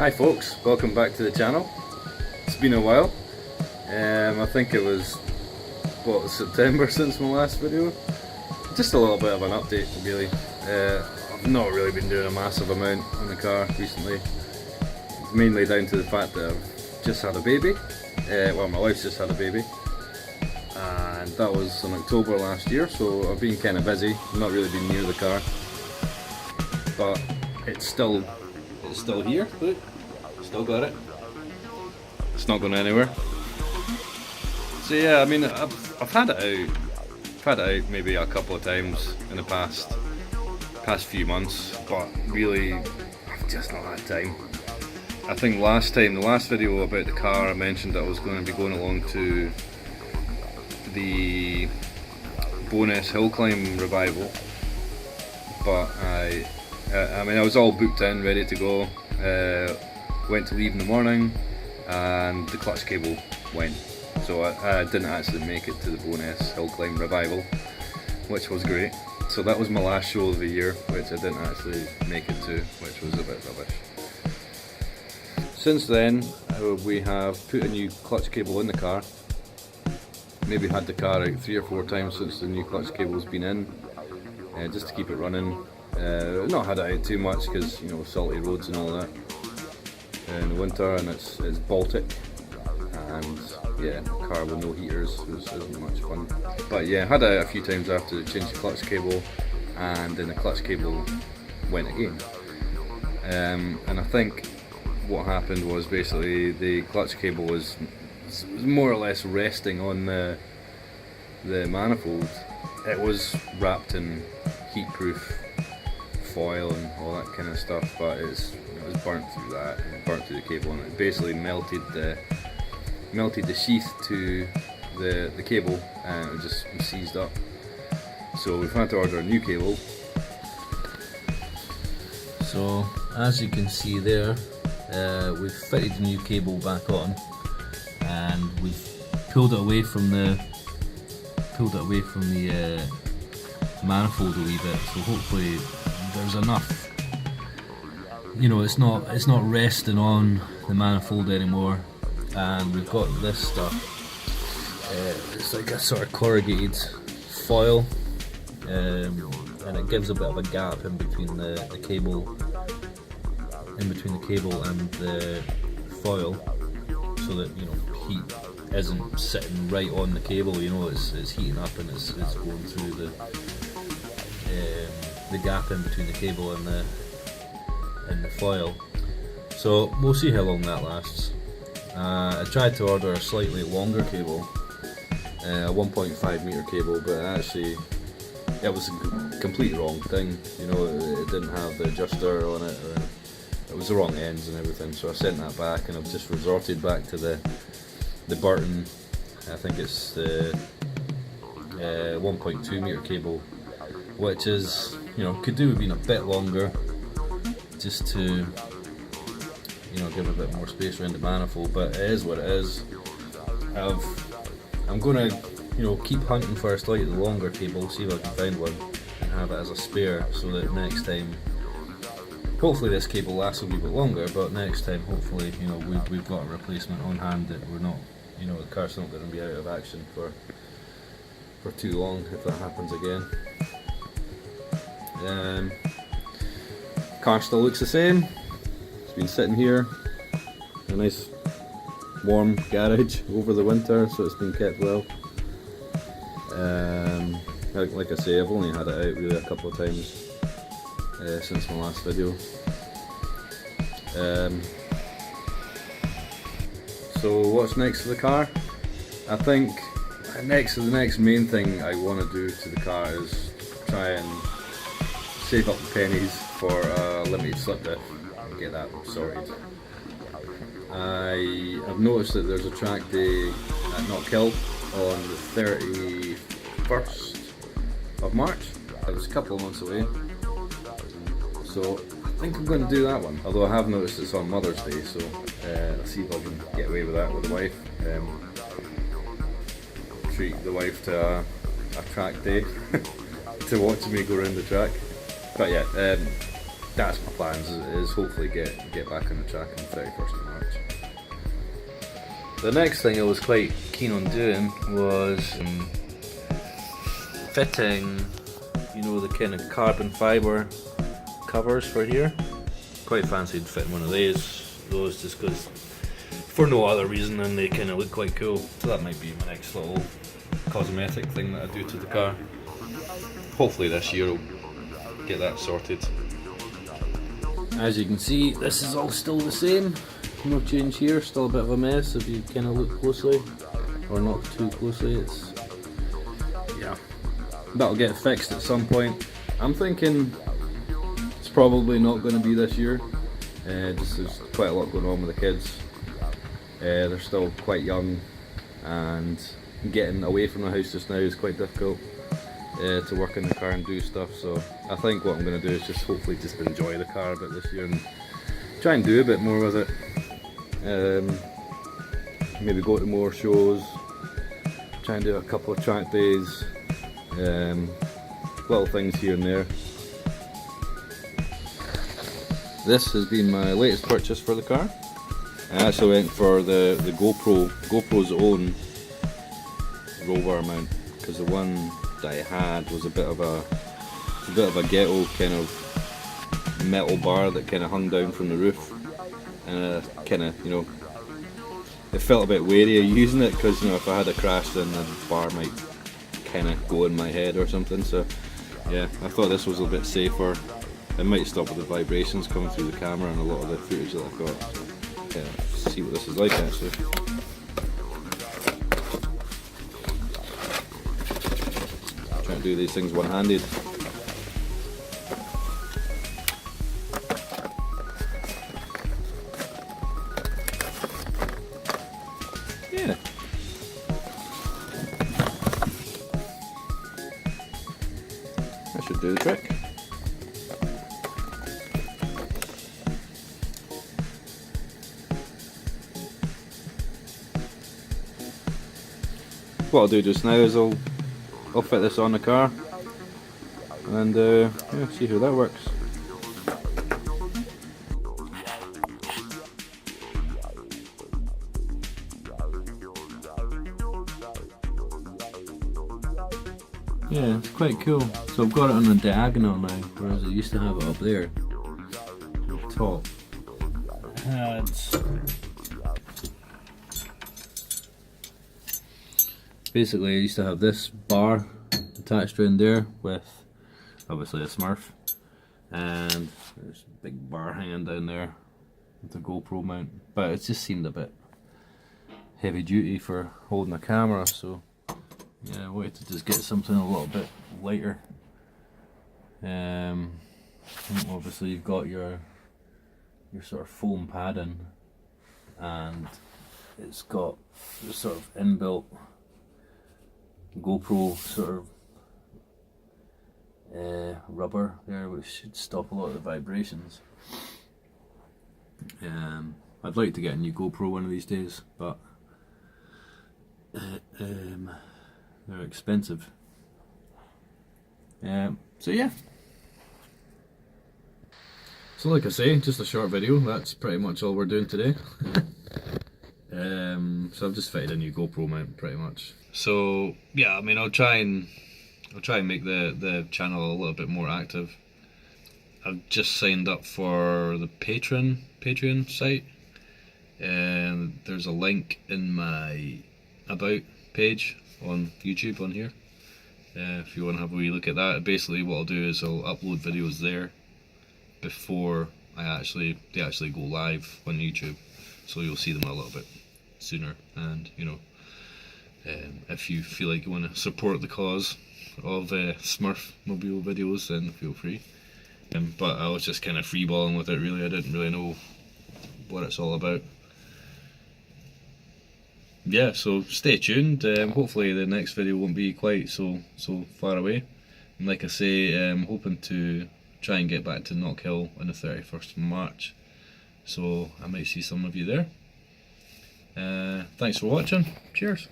Hi folks, welcome back to the channel. It's been a while. I think it was September since my last video. Just a little bit of an update really. I've not really been doing a massive amount on the car recently. It's mainly down to the fact that I've just had a baby. Well, my wife's just had a baby. And that was in October last year, so I've been kind of busy, not really been near the car. But it's still here, look, still got it. It's not going anywhere. So yeah, I mean, I've had it out. I've had it out maybe a couple of times in the past few months, but really, I've just not had time. I think the last video about the car, I mentioned that I was going to be going along to the Bonus hill climb revival, but I mean, I was all booked in, ready to go. Went to leave in the morning, and the clutch cable went, so I didn't actually make it to the Bonus hill climb revival, which was great. So that was my last show of the year, which I didn't actually make it to, which was a bit rubbish. Since then, we have put a new clutch cable in the car. Maybe had the car out 3 or 4 times since the new clutch cable's been in, just to keep it running. Not had it out too much because, you know, salty roads and all that in the winter, and it's Baltic, and yeah, car with no heaters isn't much fun. But yeah, had it out a few times after the change the clutch cable, and then the clutch cable went again. And I think what happened was basically the clutch cable was more or less resting on the manifold. It was wrapped in heat-proof foil and all that kind of stuff, but it was burnt through that, and burnt through the cable, and it basically melted the sheath to the cable, and it just seized up. So we've had to order a new cable. So as you can see there, we've fitted the new cable back on, and we've pulled it away from the manifold a wee bit, so hopefully there's enough. You know, it's not resting on the manifold anymore, and we've got this stuff. It's like a sort of corrugated foil, and it gives a bit of a gap in between the cable and the foil, so that, you know, heat isn't sitting right on the cable. You know, it's heating up and it's going through the gap in between the cable and the foil. So we'll see how long that lasts. I tried to order a slightly longer cable, a 1.5 meter cable, but actually it was a complete wrong thing. You know, it didn't have the adjuster on it, or it was the wrong ends and everything. So I sent that back, and I've just resorted back to the Burton. I think it's the 1.2 meter cable, which is, you know, could do with being a bit longer, just to, you know, give a bit more space around the manifold, but it is what it is. I'm gonna, you know, keep hunting for a slightly longer cable, see if I can find one and have it as a spare, so that next time, hopefully this cable lasts a wee bit longer, but next time hopefully, you know, we've got a replacement on hand, that we're not, you know, the car's not going to be out of action for too long if that happens again. Car still looks the same. It's been sitting here, a nice warm garage over the winter, so it's been kept well. Like I say, I've only had it out really a couple of times since my last video. So what's next to the car? I think the next main thing I want to do to the car is try and save up the pennies for a limited slip diff and get that sorted. I've noticed that there's a track day at Knockhill on the 31st of March. It was a couple of months away, so I think I'm going to do that one. Although I have noticed it's on Mother's Day, so I'll see if I can get away with that with the wife. Treat the wife to a track day to watch me go around the track. But yeah, that's my plans, is hopefully get back on the track on the 31st of March. The next thing I was quite keen on doing was fitting, you know, the kind of carbon fibre covers for here. Quite fancied fitting one of those just because, for no other reason than they kind of look quite cool. So that might be my next little cosmetic thing that I do to the car. Hopefully this year I'll get that sorted. As you can see, this is all still the same. No change here, still a bit of a mess if you kind of look closely, or not too closely. It's, yeah, that'll get fixed at some point. I'm thinking it's probably not going to be this year. Just there's quite a lot going on with the kids. They're still quite young, and getting away from the house just now is quite difficult to work in the car and do stuff. So I think what I'm going to do is just hopefully just enjoy the car a bit this year and try and do a bit more with it. Maybe go to more shows, try and do a couple of track days, little things here and there. This has been my latest purchase for the car. I actually went for the GoPro's own rover mount, because the one that I had was a bit of a ghetto kind of metal bar that kind of hung down from the roof, and kind of, you know, it felt a bit wary of using it, because, you know, if I had a crash then the bar might kind of go in my head or something. So yeah, I thought this was a bit safer. It might stop with the vibrations coming through the camera and a lot of the footage that I've got. So, yeah, see what this is like actually. Trying to do these things one-handed. Yeah. That should do the trick. What I'll do just now is I'll fit this on the car and yeah, see how that works. Yeah, it's quite cool. So I've got it on a diagonal now, whereas I used to have it up there on top. Basically I used to have this bar attached around there with obviously a Smurf, and there's a big bar hanging down there with the GoPro mount, but it just seemed a bit heavy duty for holding a camera, so yeah, I wanted to just get something a little bit lighter. Obviously you've got your sort of foam padding, and it's got the sort of inbuilt GoPro sort of rubber there, which should stop a lot of the vibrations. I'd like to get a new GoPro one of these days, but they're expensive. So yeah. So like I say, just a short video. That's pretty much all we're doing today. So I've just fitted a new GoPro mount pretty much. So yeah, I mean, I'll try and make the channel a little bit more active. I've just signed up for the Patreon site, and there's a link in my about page on YouTube on here. If you want to have a wee look at that, basically what I'll do is I'll upload videos there before they actually go live on YouTube, so you'll see them a little bit sooner. And you know, if you feel like you want to support the cause of Smurf mobile videos, then feel free. But I was just kind of freeballing with it really. I didn't really know what it's all about. Yeah, so stay tuned. Hopefully the next video won't be quite so far away. And like I say, I'm hoping to try and get back to Knockhill on the 31st of March. So I might see some of you there. Thanks for watching. Cheers.